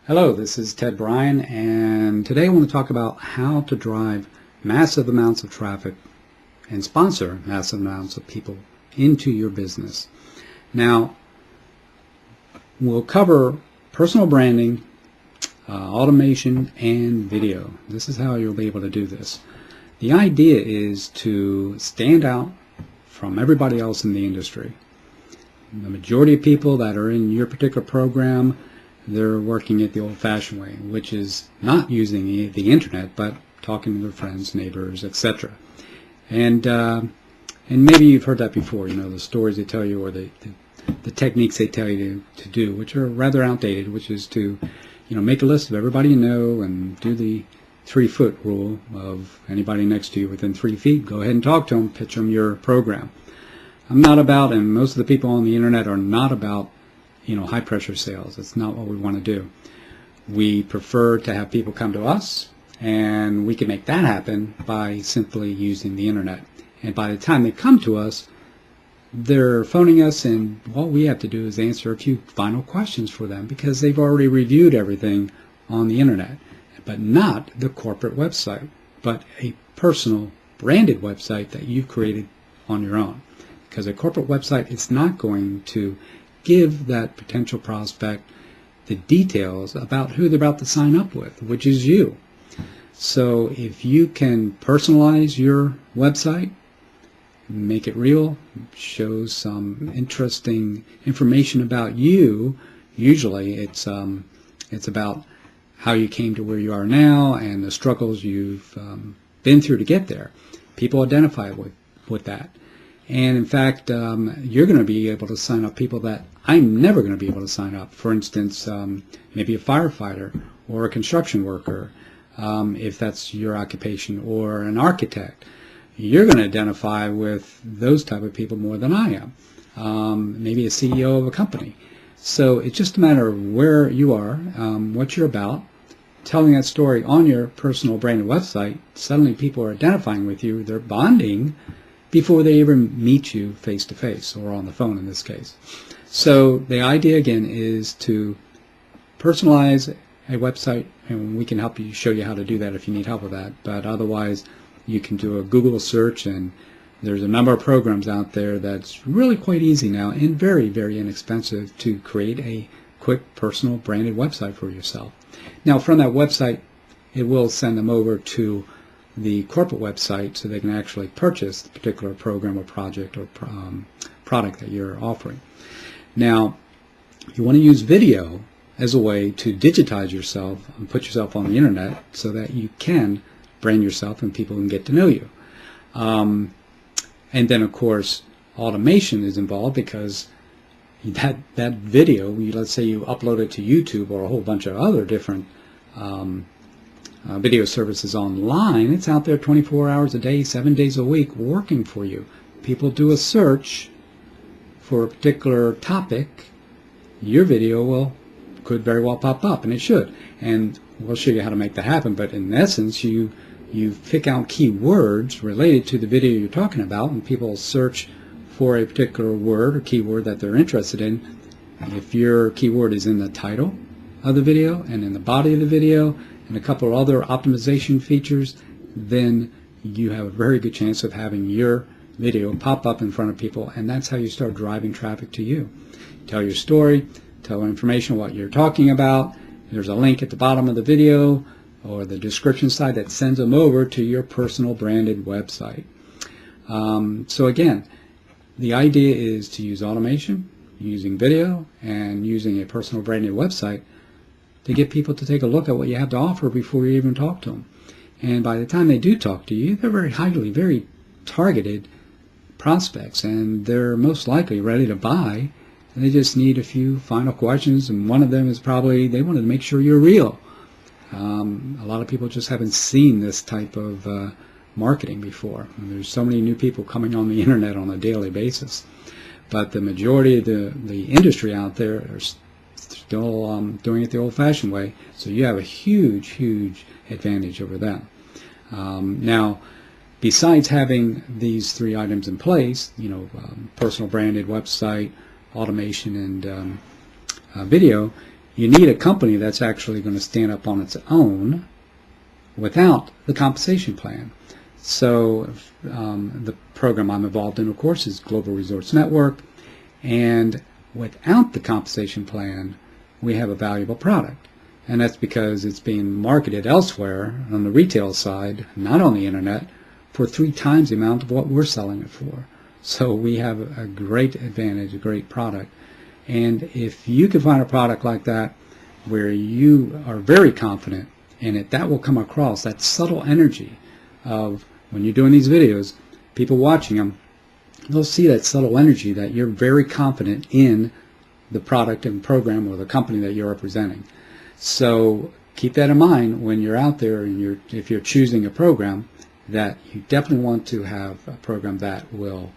Hello, this is Ted Bryan, and today I want to talk about how to drive massive amounts of traffic and sponsor massive amounts of people into your business. Now, we'll cover personal branding, automation, and video. This is how you'll be able to do this. The idea is to stand out from everybody else in the industry. The majority of people that are in your particular program, they're working it the old-fashioned way, which is not using the internet, but talking to their friends, neighbors, etc. And maybe you've heard that before, the stories they tell you or the techniques they tell you to do, which are rather outdated, which is to, make a list of everybody you know and do the 3-foot rule of anybody next to you within 3 feet. Go ahead and talk to them, pitch them your program. I'm not about, and most of the people on the internet are not about, high pressure sales. It's not what we want to do. We prefer to have people come to us, and we can make that happen by simply using the internet. And by the time they come to us, they're phoning us, and all we have to do is answer a few final questions for them because they've already reviewed everything on the internet, but not the corporate website, but a personal branded website that you've created on your own. Because a corporate website is not going to give that potential prospect the details about who they're about to sign up with, which is you. So if you can personalize your website, make it real, show some interesting information about you, usually it's about how you came to where you are now and the struggles you've been through to get there. People identify with that. And in fact, you're going to be able to sign up people that I'm never going to be able to sign up. For instance, maybe a firefighter or a construction worker, if that's your occupation, or an architect. You're going to identify with those type of people more than I am. Maybe a CEO of a company. So it's just a matter of where you are, what you're about, telling that story on your personal branded website. Suddenly people are identifying with you. They're bonding before they ever meet you face to face, or on the phone in this case. So the idea again is to personalize a website, and we can help you, show you how to do that if you need help with that. But otherwise, you can do a Google search, and there's a number of programs out there that's really quite easy now and very, very inexpensive to create a quick personal branded website for yourself. Now from that website, it will send them over to the corporate website so they can actually purchase the particular program or project or product that you're offering. Now, you want to use video as a way to digitize yourself and put yourself on the internet so that you can brand yourself and people can get to know you. And then, of course, automation is involved because that video, let's say you upload it to YouTube or a whole bunch of other different video services online, it's out there 24 hours a day, 7 days a week working for you. People do a search for a particular topic, your video could very well pop up, and it should. And we'll show you how to make that happen. But in essence, you pick out keywords related to the video you're talking about, and people search for a particular word or keyword that they're interested in. If your keyword is in the title of the video and in the body of the video and a couple of other optimization features, then you have a very good chance of having your video pop up in front of people, and that's how you start driving traffic to you. Tell your story, tell information what you're talking about. There's a link at the bottom of the video or the description side that sends them over to your personal branded website. So again, the idea is to use automation, using video, and using a personal branded website to get people to take a look at what you have to offer before you even talk to them. And by the time they do talk to you, they're very targeted prospects, and they're most likely ready to buy. And they just need a few final questions, and one of them is probably they wanted to make sure you're real. A lot of people just haven't seen this type of marketing before. And there's so many new people coming on the internet on a daily basis. But the majority of the industry out there are still doing it the old-fashioned way, so you have a huge advantage over them. Now, besides having these 3 items in place, personal branded website, automation, and video, you need a company that's actually going to stand up on its own without the compensation plan. So the program I'm involved in, of course, is Global Resorts Network, and without the compensation plan, we have a valuable product. And that's because it's being marketed elsewhere on the retail side, not on the internet, for 3 times the amount of what we're selling it for. So we have a great advantage, a great product. And if you can find a product like that where you are very confident in it, that will come across, that subtle energy of when you're doing these videos, people watching them, they'll see that subtle energy that you're very confident in the product and program or the company that you're representing. So keep that in mind when you're out there and if you're choosing a program, that you definitely want to have a program that will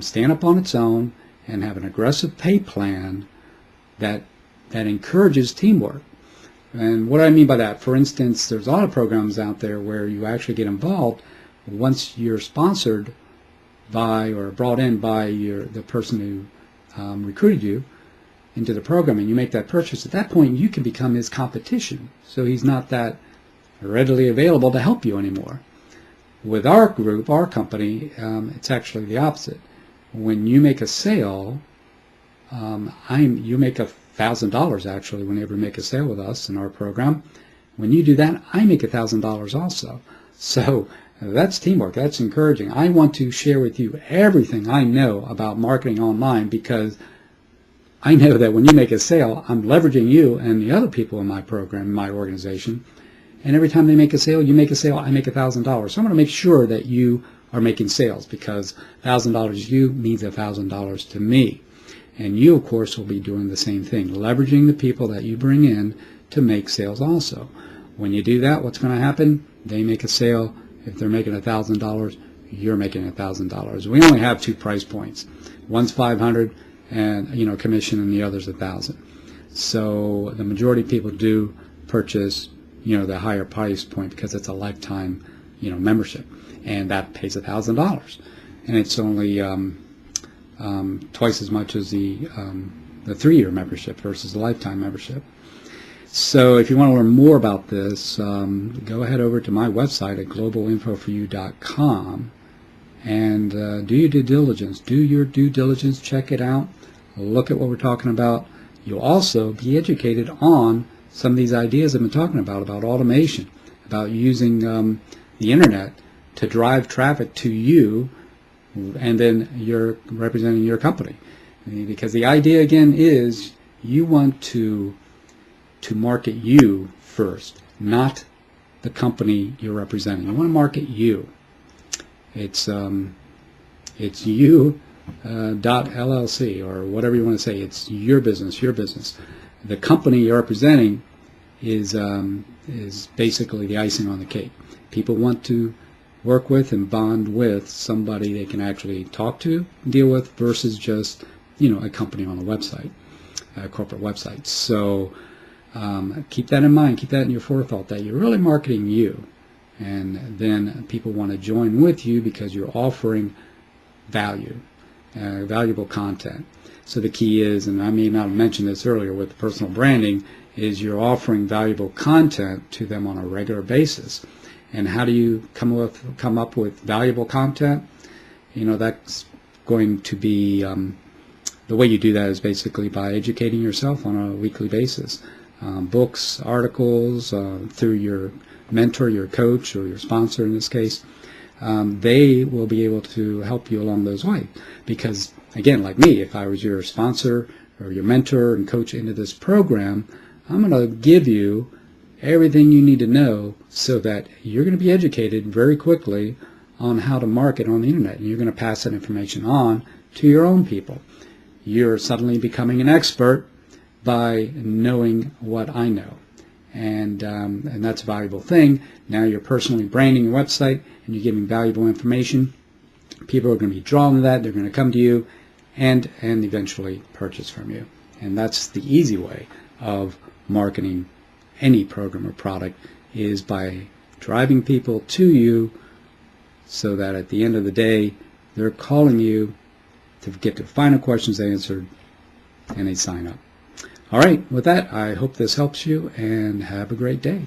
stand up on its own and have an aggressive pay plan that encourages teamwork. And what do I mean by that? For instance, there's a lot of programs out there where you actually get involved once you're sponsored by or brought in by the person who recruited you into the program, and you make that purchase. At that point, you can become his competition. So he's not that readily available to help you anymore. With our group, our company, it's actually the opposite. When you make a sale, you make $1,000 actually whenever you make a sale with us in our program. When you do that, I make $1,000 also. So that's teamwork. That's encouraging. I want to share with you everything I know about marketing online, because I know that when you make a sale, I'm leveraging you and the other people in my program, my organization. And every time they make a sale, you make a sale, I make $1,000. So I'm going to make sure that you are making sales, because $1,000 to you means $1,000 to me. And you, of course, will be doing the same thing, leveraging the people that you bring in to make sales also. When you do that, what's going to happen? They make a sale. If they're making $1,000, you're making $1,000. We only have 2 price points. One's $500 and commission, and the other's $1,000. So the majority of people do purchase the higher price point because it's a lifetime membership, and that pays $1,000, and it's only twice as much as the 3-year membership versus the lifetime membership. So if you want to learn more about this, go ahead over to my website at globalinfoforyou.com and do your due diligence. Do your due diligence. Check it out. Look at what we're talking about. You'll also be educated on some of these ideas I've been talking about automation, about using the internet to drive traffic to you, and then you're representing your company. Because the idea, again, is you want to market you first, not the company you're representing. You want to market you. It's you .llc or whatever you want to say. It's your business, your business. The company you're representing is basically the icing on the cake. People want to work with and bond with somebody they can actually talk to, deal with, versus just a company on a website, a corporate website. So keep that in mind. Keep that in your forethought, that you're really marketing you, and then people want to join with you because you're offering value, valuable content. So the key is, and I may not have mentioned this earlier with personal branding, is you're offering valuable content to them on a regular basis. And how do you come up with valuable content? That's going to be the way you do that is basically by educating yourself on a weekly basis. Books, articles, through your mentor, your coach, or your sponsor in this case. They will be able to help you along those ways. Because, again, like me, if I was your sponsor or your mentor and coach into this program, I'm going to give you everything you need to know so that you're going to be educated very quickly on how to market on the internet. And you're going to pass that information on to your own people. You're suddenly becoming an expert by knowing what I know. And that's a valuable thing. Now you're personally branding your website and you're giving valuable information. People are going to be drawn to that. They're going to come to you and eventually purchase from you. And that's the easy way of marketing any program or product, is by driving people to you so that at the end of the day they're calling you to get their final questions answered and they sign up. All right, with that, I hope this helps you and have a great day.